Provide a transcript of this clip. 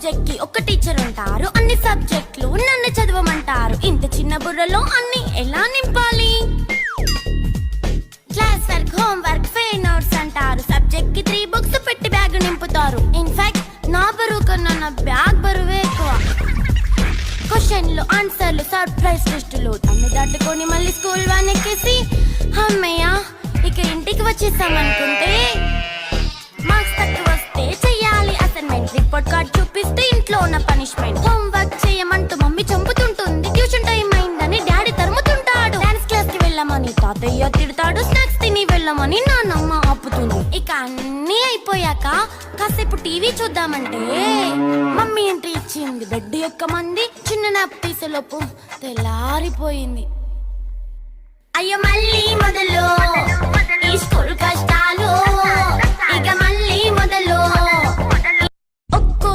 Subject కి ఒక teacher ఉంటారు, అన్ని సబ్జెక్టులు నన్ను చదవమంటారు. ఇంత చిన్న బుర్రలో అన్ని ఎలా నింపాలి? Class work, home work, fair notes అంటారు. సబ్జెక్ట్ కి 3 బుక్స్ పెట్టి బ్యాగ్ నింపుతారు. ఇన్ఫాక్ట్ నా బరువు కన్నా నా బ్యాగ్ బరువే ఎక్కువ. క్వశ్చన్లు, ఆన్సర్లు, సర్ప్రైజ్ టెస్టులు అన్ని దాటుకొని మళ్ళీ స్కూల్ వ్యాన్ ఎక్కేసి అమ్మయ్య ఇక ఇంటికి వచ్చేసామనుకుంటే మార్క్స్ తక్కువ వస్తే చెయ్యాలి అసైన్మెంట్. రిపోర్ట్ కార్డ్ చూపిస్తే ఇంట్లో ఉన్న పనిష్మెంట్. హోమ్ వర్క్ చేయమంటూ మమ్మీ చంపుతుంటుంది. ట్యూషన్ టైం అయిందని డాడీ తరుముతుంటాడు. డాన్స్ క్లాస్ కి వెళ్ళమని తాతయ్య తిడతాడు. స్నాక్స్ తిని వెళ్ళమని నాన్నమ్మ ఆపుతుంది. ఇక అన్నీ అయిపోయాక కాసేపు టీవీ చూద్దామంటే మమ్మీ ఎంట్రీ ఇచ్చింది. బెడ్ యొక్క మంది చిన్న నాప్ తీసేలోపు తెల్లారిపోయింది. అయ్యో మళ్ళీ మొదలు ఈ స్కూల్ కష్టాలు.